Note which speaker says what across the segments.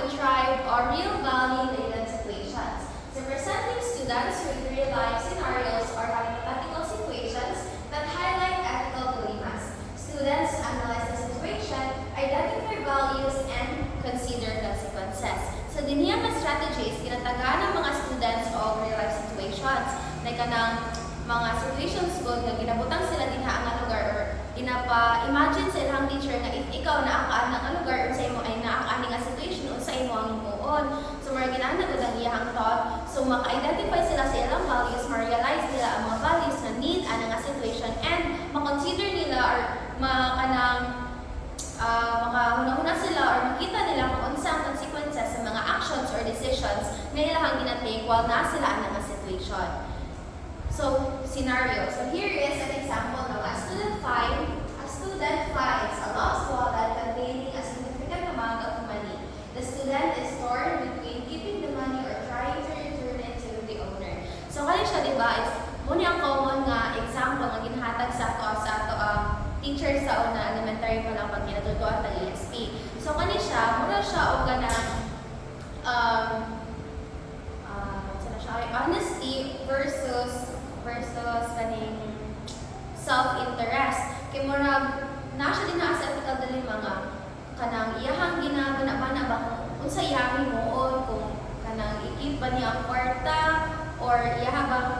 Speaker 1: contrived or real value-laden situations. So presenting students with real-life scenarios or hypothetical situations that highlight ethical dilemmas. Students analyze the situation, identify values, and consider consequences. So dinhiyang nga strategies ginatagaan ng mga students o real-life situations. Like kanang mga situations good nga ginabutang sila dinha ang lugar or ginapa-imagine sa ilang teacher nga if ikaw naakaan ang lugar unsa imo ay naakaan nga situation unsa imo ang himuon. So mga ginana gud ang iyang thought. So maka-identify sila sa ilang values, ma-realize nila ang mga values na need ana nga situation and ma-consider nila or makahuna-huna sila or makita nila kung unsa ang consequences sa mga actions or decisions na ilang ginatake while na sila ana nga situation. So, scenario. So, here is an example now. A student finds a lost wallet containing a significant amount of money. The student is torn between keeping the money or trying to return it to the owner. So, kaya siya, di ba, is muna ang common nga example nga ginhatag sa ato teacher sa una, elementary pa lang pag ginatutuan ng ESP. So, kani siya, muna siya o honesty versus kaning self-interest. Kay murag na siya din na sa ethical dilemma nga kanang iyahang ginabana ba kung unsa iyang himuon kung kanang i-keep ba niya ang kwarta or iyaha bang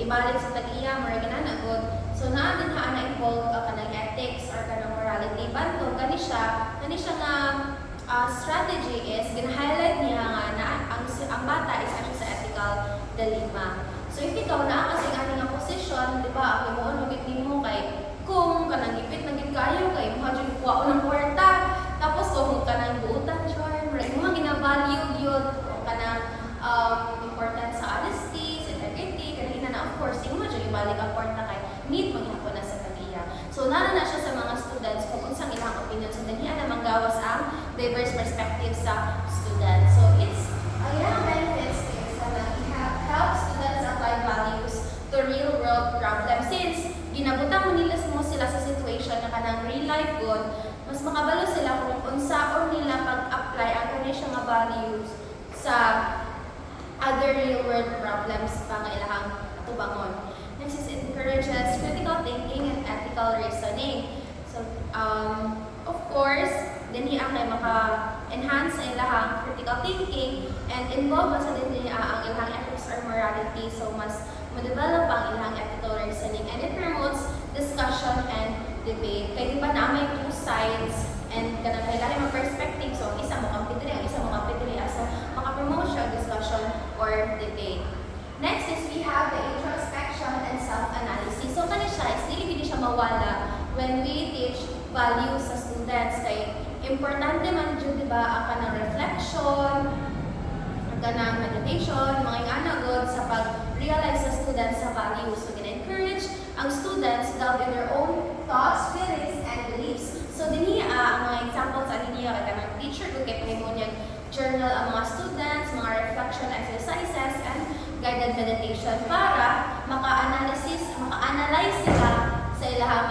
Speaker 1: ibalik sa tag-iya murag ganana gud. So naa din ha na involved kanang ethics or kanang morality bantog kani siya nga strategy is gina-highlight niya nga ang bata is actually sa ethical dilemma. So if ikaw na kasi nga nga position, di ba, ako mo lugit nimo kay kung kanang gipit na gid kayo kay mo jud kuha ng kwarta tapos kung kanang buutan char, right mo gina-value gyud kanang important sa honesty, sa integrity, kanina na of course imo jud ibalik ang kwarta kay need maghapon na sa kaniya. So nara na siya sa mga students kung unsang ilang opinion so dinhi na manggawas ang diverse perspectives sa students. So it's ilang benefits is that help students apply values to real world problems since ginabutang manilas mo sila sa situation na kanang real life good mas makabalo sila kung unsa or nila pag-apply ang kanila nga values sa other real world problems pa nga ilahang tubangon. Next is encourages critical thinking and ethical reasoning. So of course dinhi ang maka-enhance sa ilahang critical thinking and involve sa dinhi ang ilahang ethics or morality so mas ma-develop ang ilahang ethical reasoning and it promotes discussion and debate. Kaya di ba na may two sides and kanang kailangan mga perspective so ang isa mo kampitili, ang isa mo kampitili so maka-promote siya discussion or debate. Next is we have the introspection and self-analysis. So kani siya is dili siya mawala when we teach values sa students kay importante man jud di ba ang kanang reflection, ang kanang meditation, mga ingana gud sa pag-realize sa students sa values. So gina-encourage ang students to delve in their own thoughts, feelings, and beliefs. So dinhi ang mga examples sa dinhi kay kanang teacher gud kay pahimon niyang journal ang mga students, mga reflection exercises and guided meditation para maka-analyze sila sa ilahang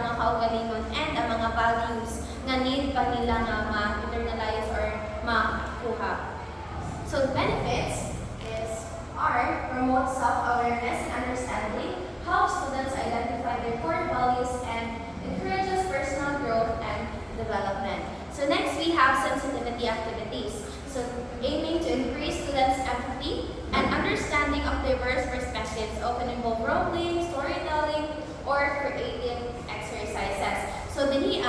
Speaker 1: mga kaugalingon and ang mga values nga need pa nila nga ma-internalize or makuha. So the benefits are promote self-awareness and understanding, help students identify their core values, and encourages personal growth and development. So next we have sensitivity activities. So aiming to increase students' empathy and understanding of diverse perspectives, often involve role-playing, storytelling, or creative exercises. So dinhi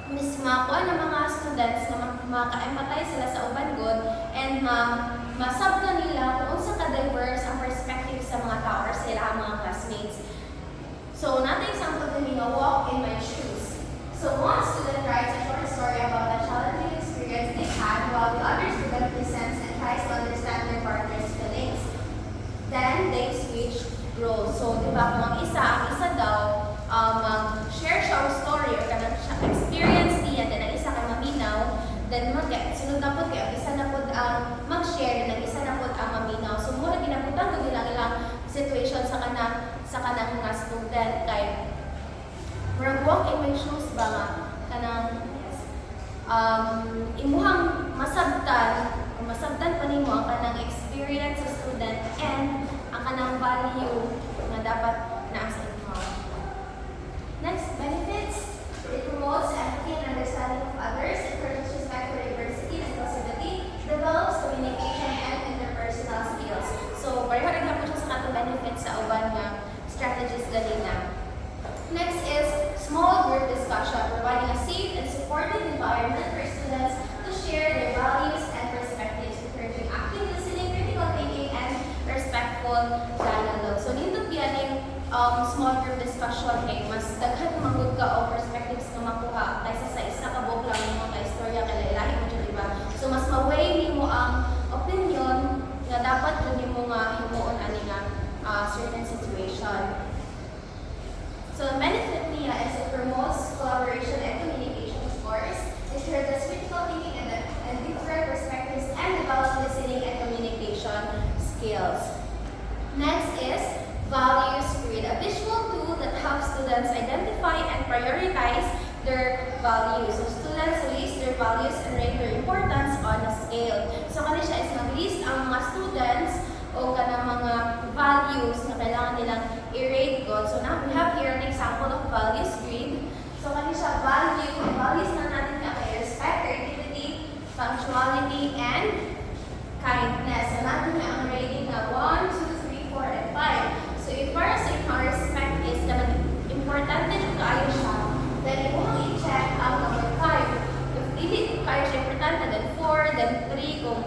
Speaker 1: misma ko ng mga students na maka-empathize sila sa uban good and masabta nila kung unsa ka-diverse ang perspective sa mga tao or sila ang mga classmates. So natin example din nga walk in my shoes. So one student writes a short story about a challenging experience they had while the other student listens and tries to understand their partner's feelings. Then they switch roles. So di ba kung ang isa daw mag-share siya ang story or kanang experience niya, then ang isa kay maminaw, then sunod na po kayo, isa na po ang mag-share, then ang isa na po ang maminaw. So muna ginaputan ko ilang situation sa kanang mga student kay murag walk in my shoes ba nga kanang imuhang masabtan pa nimo ang kanang experience sa student and ang kanang value nga dapat naa sa imo. Next, benefits. It promotes empathy and understanding of others, encourages respect for diversity and inclusivity, develops communication and interpersonal skills. So, pareho rin po siya sa katong benefits sa uban nga strategies ganina. Next is small group discussion, providing a safe and supportive environment for students to share their values and perspectives, encouraging active listening, critical thinking, and respectful dialogue. So, nindot yan small group discussion kay mas daghan magud ka o perspectives nga makuha kaysa sa isa ka book lang mo ka istorya kay lahi mo jud diba. So mas ma-weigh nimo ang opinion nga dapat jud nimo nga himuon ani nga certain situation. So the benefit niya is it promotes collaboration and communication, of course. It encourages critical thinking and different perspectives and develops listening and communication skills. Next is values grid, a visual tool that helps students identify and prioritize their values. So students list their values and rate their importance on a scale. So kani siya is mag-list ang mga students o kanang mga values na kailangan nilang i-rate ko. So now we have here an example of values grid. So kani siya values na natin kay respect, creativity, punctuality, and kindness. So natin niya ang rating na 1, 2, 3, 4, and 5. So if para sa inyo respect is kanang importante jud kaayo siya, then imo ang i-check ang number 5. If dili kaayo siya importante, then 4, then 3 kung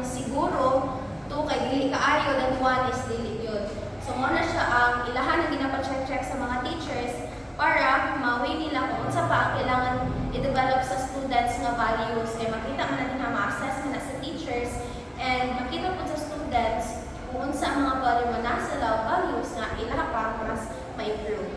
Speaker 1: siguro 2 kay dili kaayo, then 1 is dili yun. So mo na siya ang ilahan ang ginapa-check sa mga teachers para ma-weigh nila kung unsa pa ang kailangan i-develop sa students nga values kay makita man natin nga ma-assess na sa teachers and makita po sa students kung unsa ang mga values nga ilaha pa mas ma-improve.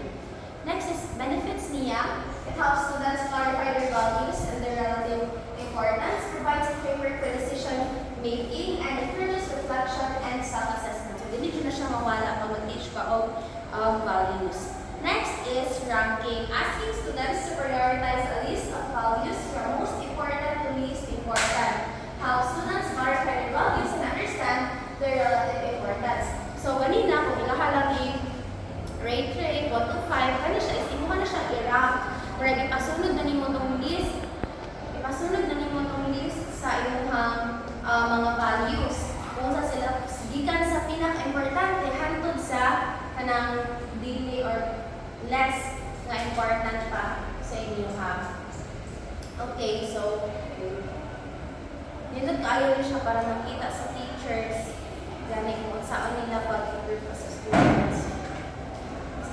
Speaker 1: Next is benefits niya. It helps students clarify their values and their relative importance, provides a framework for decision making, and encourages reflection and self-assessment. So, dili na siya mawala pag mag-teach ka of values. Next is ranking, asking students to prioritize a list of values from most important to least important. How students clarify their values and understand their relative importance. So, kanina, kung ilaha lang rate 1 to 5, kani siya, isimuha na siya i-rank. Pero ipasunod na nimo tong list. Ipasunod na nimo tong list sa inyong mga values. Kung sa sila, gikan sa pinaka-importante, hantod sa kanang dili or less na important pa sa inyo ha. Okay, so, nindot kaayo rin siya para makita sa teachers gani kung saan nila pag-improve sa students.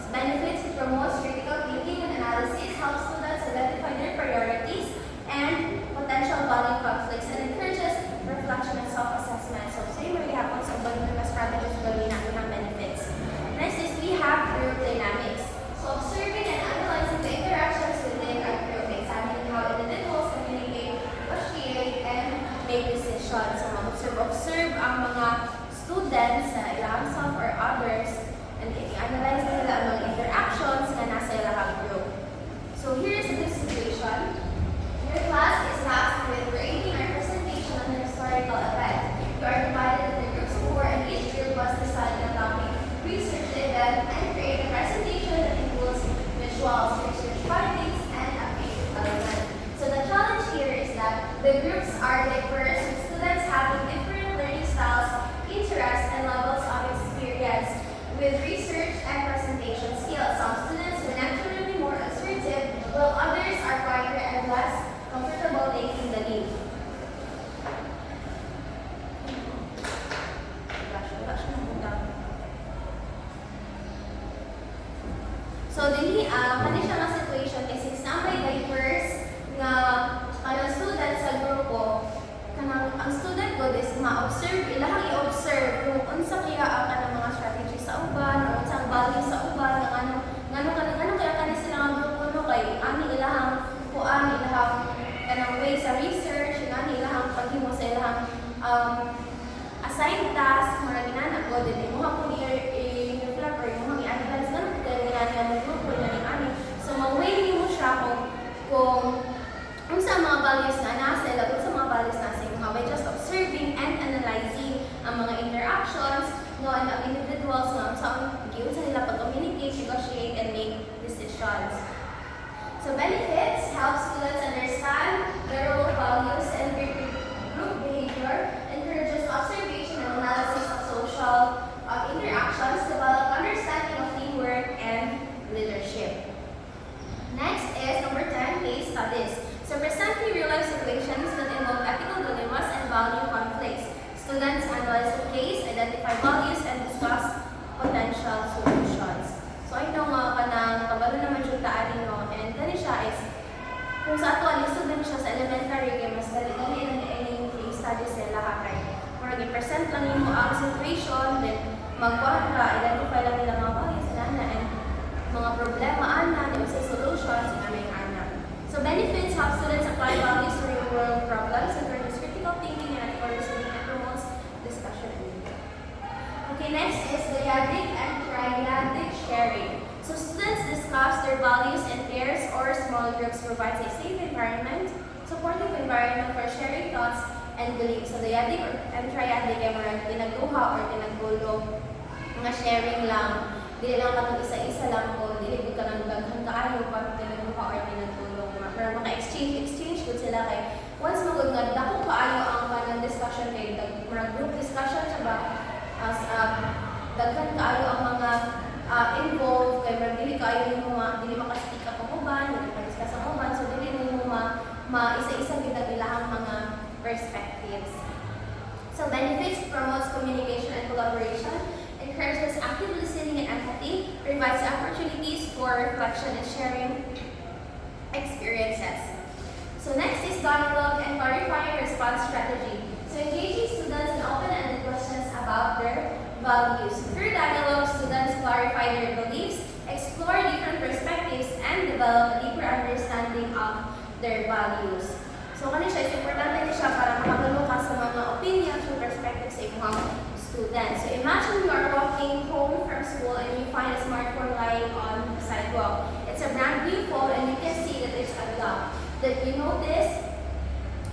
Speaker 1: Benefits, it promotes critical thinking and analysis, helps students identify their priorities and potential value conflicts, and encourages reflection and self-assessment. So, same way happens sa mga strategies gawin natin ng benefits. Next is we have group dynamics. So, observing and analyzing the interactions within a group, examining how individuals communicate, negotiate, and make decisions. So, observe ang mga students sa ilang self or others and i-analyze nila ang mga interactions na nasa ilang group. So, here is the situation. Your class is tasked with creating a presentation on an historical event. You are divided into groups of 4 and each group must decide on a topic, research the event, and create a presentation that includes visuals, research findings, and a creative element. So the challenge here is that the groups are diverse with students having different learning styles, interests, and levels of experience with research and presentation skills. Some students are naturally more assertive, while others are quieter and less comfortable taking the lead. So, dili kani siya nga situation kay since na may diverse nga kanang students sa grupo, kanang ang student good is ma-observe, ilahang i-observe kung unsa kaya ang kanang mga strategy sa uban o unsa ang value sa uban nga ngano kaya kani sila nga grupo no kay ani ilahang kuan ilahang kanang way sa research ngani ilahang paghimo sa ilahang assigned task mga ginana ko din mo ha kun i-reflect or mo i-analyze ngano kaya ginani ang grupo ani. So ma-weigh nimo siya kung solutions. So benefits help students understand the role of values and group behavior, encourages observation and analysis of social interactions, develop understanding of teamwork and leadership. Next is number 10, case studies. So present real-life situations that involve ethical dilemmas and value conflicts. Students analyze the case, identify values, and discuss potential solutions. So I know nga ka ng kabalo naman yung taan no, and gani siya is kung sa ato alisto din siya sa elementary kay mas dali yung case studies nila ha kay murag i-present lang yung ang situation, then magkuhan ka, identify lang nila mga values ana and mga problema ana, then say solutions ana. So benefits help students apply values to real world problems, encourages critical thinking and ethical reasoning, and promotes discussion. Okay, next is dyadic and triadic sharing. So students discuss their values in pairs or small groups, provides a safe environment, supportive environment for sharing thoughts and beliefs. So dyadic and triadic ay marang tinagduha or tinagulog, mga sharing lang. Dili lang katong isa-isa lang o dili ka nang daghan kaayo pag tinagduha or tinagulog. Pero mga exchange good sila kay once magud nga dako kaayo ang kanang discussion kay mga group discussion siya ba as daghan kaayo ang mga involved kay mga dili kaayo yung mga dili makastik ka uban, dili makadiscuss ang uban, so dili mo isa-isa gid ang ilahang mga perspectives. So benefits promotes communication and collaboration, encourages active listening and empathy, provides opportunities for reflection and sharing experiences. So next is dialogue and clarifying response strategy. So engaging students in open-ended questions about their values. Through dialogue, students clarify their beliefs, explore different perspectives, and develop a deeper understanding of their values. So kani siya, importante siya para makabalo ka sa mga opinions and perspectives sa ibang students. So imagine you are walking home from school and you find a smartphone lying on the sidewalk. It's a brand new phone and you can see that it's unlocked. That you notice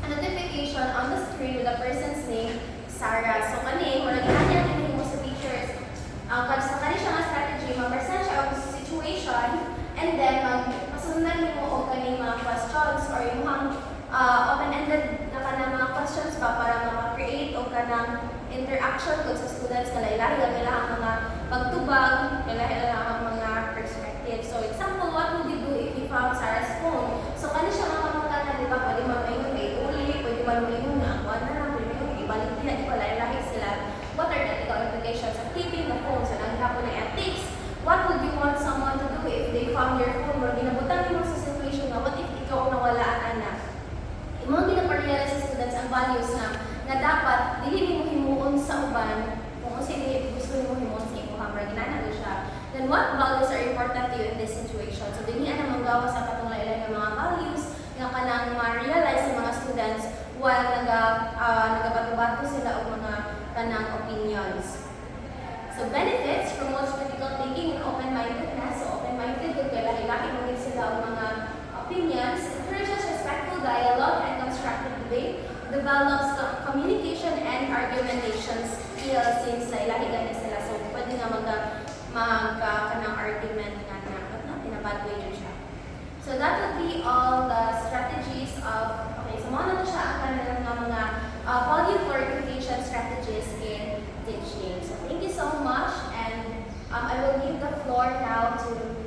Speaker 1: a notification on the screen with a person's name, Sarah. So kani, wala ginanya mo sa pictures. Sa kani siya nga strategy, mag-present siya ang situation and then masundan mo o kani mga questions or yung open-ended na ka mga questions pa para maka-create o ka ng interaction kung sa students kalailahi ang mga pagtubag, kalailahi ang mga perspectives. So example, what would you do if you found Sarah's phone? So kani siya mga na, di ba, pwede mag-ingon kay uli, pwede mag-ingon na ako na lang, pwede mag-ingon, ibalik nila, ikalailahi sila. What are the ethical implications of keeping the phone? So naghapon na ethics. What would you want someone to do if they found your phone? Or ginabutan mo sa situation na, what if ikaw nawalaan anak? Imong ginaparealize sa students ang values na dapat dili mo himuon sa uban kung sino gusto mo himuon sa imo hamra ginana siya. Then what values are important to you in this situation? So dinhi ana manggawa sa katong lain-lain nga mga values nga kanang ma-realize sa mga students while nagabato-bato sila og mga kanang opinions. So benefits promotes critical thinking and open-mindedness. So open-minded kay lahi-lahi mo sila og mga opinions, encourages respectful dialogue and constructive debate, develops communication and argumentation skills since lahi-lahi gani sila. So pwede nga kanang argument nga na pinabad way din siya. So that would be all the strategies of, okay, so mga na siya ang kanilang mga value clarification strategies in teaching. So thank you so much and I will give the floor now to